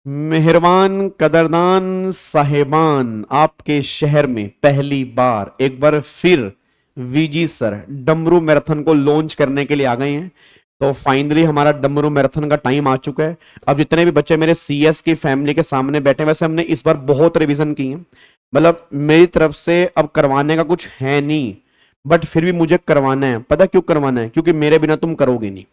मेहरबान कदरदान साहेबान, आपके शहर में पहली बार एक बार फिर वीजी सर डमरू मैराथन को लॉन्च करने के लिए आ गए हैं। तो फाइनली हमारा डमरू मैराथन का टाइम आ चुका है। अब जितने भी बच्चे मेरे सीएस की फैमिली के सामने बैठे हैं, वैसे हमने इस बार बहुत रिवीजन की है। मतलब मेरी तरफ से अब करवाने का कुछ है नहीं, बट फिर भी मुझे करवाना है। पता क्यों करवाना है? क्योंकि मेरे बिना तुम करोगे नहीं।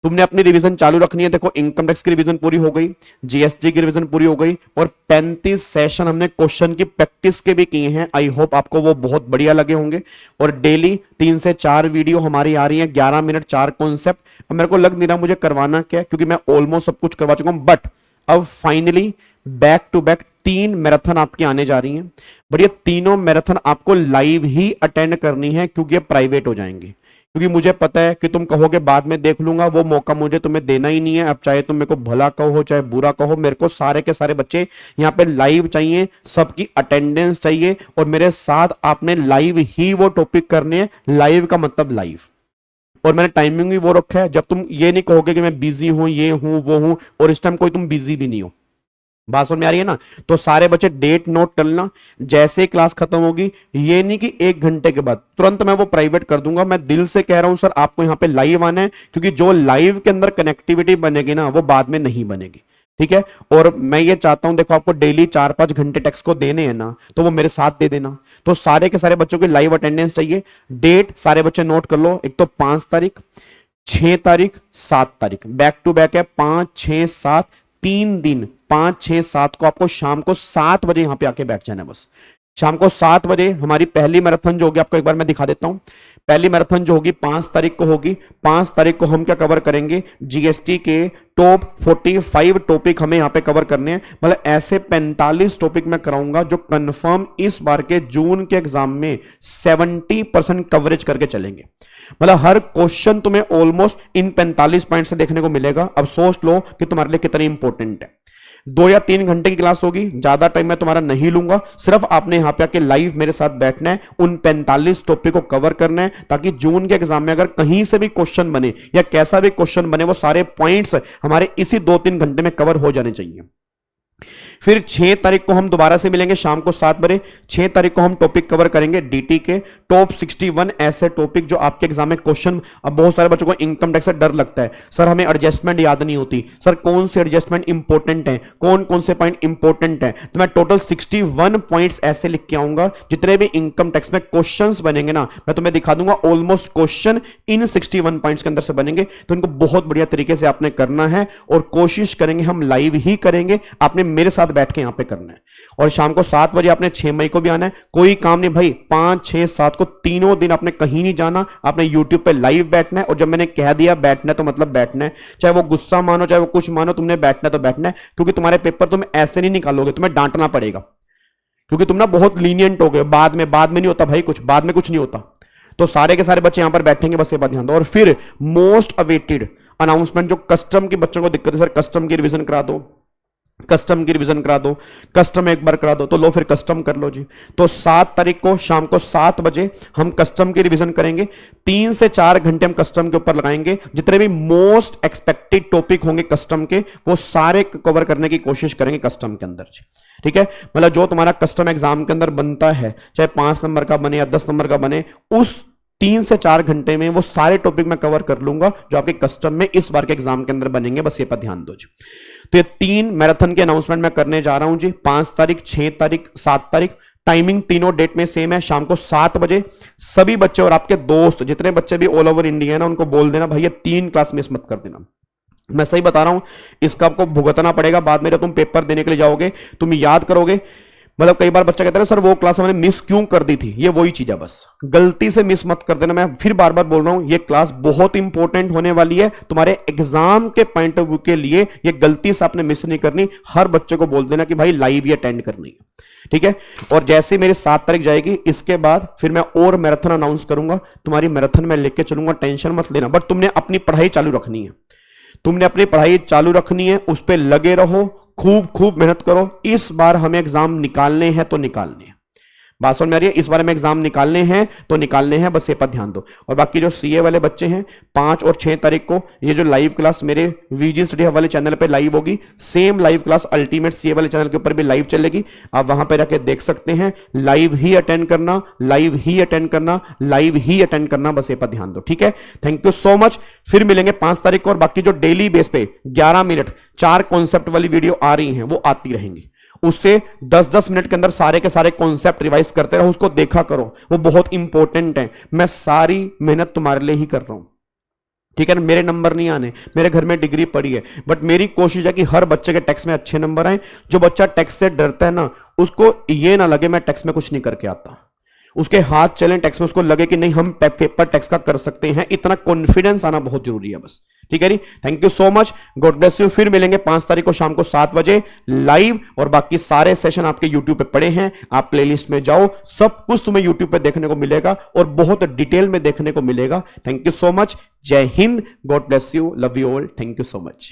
तुमने अपनी रिवीजन चालू रखनी है। देखो, इनकम टैक्स की रिवीजन पूरी हो गई, जीएसटी की रिवीजन पूरी हो गई, और 35 सेशन हमने क्वेश्चन की प्रैक्टिस के भी किए हैं। आई होप आपको वो बहुत बढ़िया लगे होंगे। और डेली 3 से 4 वीडियो हमारी आ रही है, 11 मिनट 4 कॉन्सेप्ट। अब मेरे को लग नहीं रहा मुझे करवाना क्या है, क्योंकि मैं ऑलमोस्ट सब कुछ करवा चुका हूं। बट अब finally back to back 3 marathon आपकी आने जा रही हैं। बढ़िया, तीनों मैराथन आपको लाइव ही अटेंड करनी है, क्योंकि ये प्राइवेट हो जाएंगी। क्योंकि मुझे पता है कि तुम कहोगे बाद में देख लूंगा, वो मौका मुझे तुम्हें देना ही नहीं है। अब चाहे तुम मेरे को भला कहो चाहे बुरा कहो, मेरे को सारे के सारे बच्चे यहाँ पे लाइव चाहिए, सबकी अटेंडेंस चाहिए, और मेरे साथ आपने लाइव ही वो टॉपिक करने हैं। लाइव का मतलब लाइव। और मैंने टाइमिंग भी वो रखा है, जब तुम ये नहीं कहोगे कि मैं बिजी हूं, ये हूं वो हूं, और इस टाइम कोई तुम बिजी भी नहीं हो। बात समझ में आ रही है ना? तो सारे बच्चे डेट नोट कर लेना। जैसे ही क्लास खत्म होगी, ये नहीं कि 1 घंटे के बाद तुरंत मैं वो प्राइवेट कर दूंगा। मैं दिल से कह रहा हूं सर, आपको यहां पे लाइव आना है, क्योंकि जो लाइव के अंदर कनेक्टिविटी बनेगी ना, वो बाद में नहीं बनेगी। ठीक है? और मैं ये चाहता हूं, देखो आपको डेली 4-5 घंटे टेक्स्ट को देने हैं ना, तो वो मेरे साथ दे देना। तो सारे के सारे बच्चों की लाइव अटेंडेंस चाहिए। डेट सारे बच्चे नोट कर लो। एक तो 5 तारीख, 6 तारीख, 7 तारीख, बैक टू बैक है। 5, 6, 7, 3 दिन, 5, 6, 7 को आपको शाम को 7 बजे यहां पे आके बैठ जाना है बस। शाम को 7 बजे हमारी पहली मैराथन जो होगी, आपको एक बार मैं दिखा देता हूं। पहली मैराथन जो होगी 5 तारीख को होगी। 5 तारीख को हम क्या कवर करेंगे? जीएसटी के टॉप 45 टॉपिक हमें यहां पे कवर करने हैं। मतलब ऐसे 45 टॉपिक मैं कराऊंगा जो कंफर्म इस बार के जून के एग्जाम में 70% कवरेज करके चलेंगे। मतलब हर क्वेश्चन तुम्हें ऑलमोस्ट इन 45 पॉइंट से देखने को मिलेगा। अब सोच लो कि तुम्हारे लिए कितनी इंपॉर्टेंट है। 2 या 3 घंटे की क्लास होगी, ज्यादा टाइम मैं तुम्हारा नहीं लूंगा। सिर्फ आपने यहां पे आके लाइव मेरे साथ बैठना है, उन 45 टॉपिक को कवर करना है, ताकि जून के एग्जाम में अगर कहीं से भी क्वेश्चन बने या कैसा भी क्वेश्चन बने, वो सारे पॉइंट्स हमारे इसी 2-3 घंटे में कवर हो जाने चाहिए। फिर 6 तारीख को हम दोबारा से मिलेंगे शाम को 7 बजे। 6 तारीख को हम टॉपिक कवर करेंगे डीटी के टॉप 61 ऐसे टॉपिक जो आपके एग्जाम में क्वेश्चन। अब बहुत सारे बच्चों को इनकम टैक्स से डर लगता है, सर हमें एडजस्टमेंट याद नहीं होती, सर कौन से एडजस्टमेंट इंपॉर्टेंट है, कौन कौन से पॉइंट इंपॉर्टेंट है। तो मैं टोटल 61 पॉइंट्स ऐसे लिख के आऊंगा, जितने भी इनकम टैक्स में क्वेश्चन बनेंगे ना, मैं तुम्हें दिखा दूंगा ऑलमोस्ट क्वेश्चन इन 61 पॉइंट्स के अंदर से बनेंगे। तो इनको बहुत बढ़िया तरीके से आपने करना है, और कोशिश करेंगे हम लाइव ही करेंगे। आपने मेरे साथ बैठ के यहां पे करना है। और शाम को 7 बजे आपने 6 मई को भी आना है। कोई काम नहीं भाई, 5, 6, 7 को तीनों दिन आपने कहीं नहीं जाना। आपने यूट्यूब पे लाइव बैठना है, और जब मैंने कह दिया बैठना है तो मतलब बैठना है। चाहे वो गुस्सा मानो चाहे वो कुछ मानो, तुमने बैठना है तो बैठना है। क्योंकि तुम्हारे पेपर तुम ऐसे नहीं निकालोगे, तुम्हें डांटना पड़ेगा। क्योंकि तुम ना बहुत लीनियंट हो गए। बाद में नहीं होता भाई, कुछ बाद में कुछ नहीं होता। तो सारे के सारे बच्चे यहां पर बैठेंगे, बस ये बात ध्यान दो। और फिर मोस्ट अवेटेड अनाउंसमेंट, जो कस्टम के बच्चों को दिक्कत है, सर कस्टम की रिवीजन करा दो, कस्टम की रिवीजन करा दो, कस्टम एक बार करा दो, तो लो फिर कस्टम कर लो जी। तो 7 तारीख को शाम को 7 बजे हम कस्टम की रिवीजन करेंगे। 3 से 4 घंटे हम कस्टम के ऊपर लगाएंगे। जितने भी मोस्ट एक्सपेक्टेड टॉपिक होंगे कस्टम के, वो सारे कवर करने की कोशिश करेंगे कस्टम के अंदर जी। ठीक है? मतलब जो तुम्हारा कस्टम एग्जाम के अंदर बनता है, चाहे 5 नंबर का बने या 10 नंबर का बने, उस 3 से 4 घंटे में वो सारे टॉपिक मैं कवर कर लूंगा जो आपके कस्टम में इस बार के एग्जाम के अंदर बनेंगे। बस ये पर ध्यान दो जी। तो ये 3 मैराथन के अनाउंसमेंट मैं करने जा रहा हूं जी। 5 तारीख, 6 तारीख, 7 तारीख। टाइमिंग तीनों डेट में सेम है, शाम को 7 बजे। सभी बच्चे और आपके दोस्त जितने बच्चे भी ऑल ओवर इंडिया है ना, उनको बोल देना भैया 3 क्लास मिस मत कर देना। मैं सही बता रहा हूं, इसका आपको भुगतना पड़ेगा बाद में। जब तुम पेपर देने के लिए जाओगे तुम याद करोगे। मतलब कई बार बच्चा कहता है सर वो क्लास मैंने मिस क्यों कर दी थी, ये वही चीज है। बस गलती से मिस मत कर देना। मैं फिर बार बार बोल रहा हूं, ये क्लास बहुत इंपॉर्टेंट होने वाली है तुम्हारे एग्जाम के पॉइंट ऑफ व्यू के लिए। ये गलती से आपने मिस नहीं करनी। हर बच्चे को बोल देना कि भाई लाइव ही अटेंड करनी है। ठीक है? और जैसे मेरी 7 तारीख जाएगी, इसके बाद फिर मैं और मैराथन अनाउंस करूंगा। तुम्हारी मैराथन में लेके चलूंगा, टेंशन मत लेना। बट तुमने अपनी पढ़ाई चालू रखनी है, तुमने अपनी पढ़ाई चालू रखनी है, उस पर लगे रहो, खूब खूब मेहनत करो। इस बार हमें एग्जाम निकालने हैं तो निकालने हैं। बात समझ में आ रही है? इस बारे में एग्जाम निकालने हैं तो निकालने हैं, बस ये पर ध्यान दो। और बाकी जो सीए वाले बच्चे हैं 5 और 6 तारीख को ये जो लाइव क्लास मेरे वीजी स्टडी हब वाले चैनल पे लाइव होगी, same live class ultimate CA वाले चैनल के ऊपर भी लाइव चलेगी। आप वहां पे जाके देख सकते हैं, लाइव ही अटेंड करना, लाइव ही अटेंड करना, लाइव ही अटेंड करना, बस ये पर ध्यान दो, ठीक है? Thank you so much. फिर मिलेंगे 5 तारीख को। और बाकी जो डेली बेस पे 11 मिनट 4 कॉन्सेप्ट वाली वीडियो आ रही हैं वो आती रहेंगी, उससे 10-10 मिनट के अंदर सारे के सारे कॉन्सेप्ट रिवाइज करते रहो, उसको देखा करो, वो बहुत इंपॉर्टेंट है। मैं सारी मेहनत तुम्हारे लिए ही कर रहा हूं, ठीक है ना? मेरे नंबर नहीं आने, मेरे घर में डिग्री पड़ी है, बट मेरी कोशिश है कि हर बच्चे के टेक्स्ट में अच्छे नंबर आए। जो बच्चा टेक्स्ट से डरता है ना, उसको ये ना लगे मैं टेक्स्ट में कुछ नहीं करके आता, उसके हाथ चलें टेक्स्ट में, उसको लगे कि नहीं हम पेपर टेक्स्ट का कर सकते हैं, इतना कॉन्फिडेंस आना बहुत जरूरी है बस, ठीक है जी? Thank you so much, God bless you. फिर मिलेंगे 5 तारीख को शाम को 7 बजे लाइव। और बाकी सारे सेशन आपके यूट्यूब पे पड़े हैं, आप प्लेलिस्ट में जाओ, सब कुछ तुम्हें यूट्यूब पे देखने को मिलेगा और बहुत डिटेल में देखने को मिलेगा। थैंक यू सो मच, जय Hind, God bless you, love you all, thank you so much.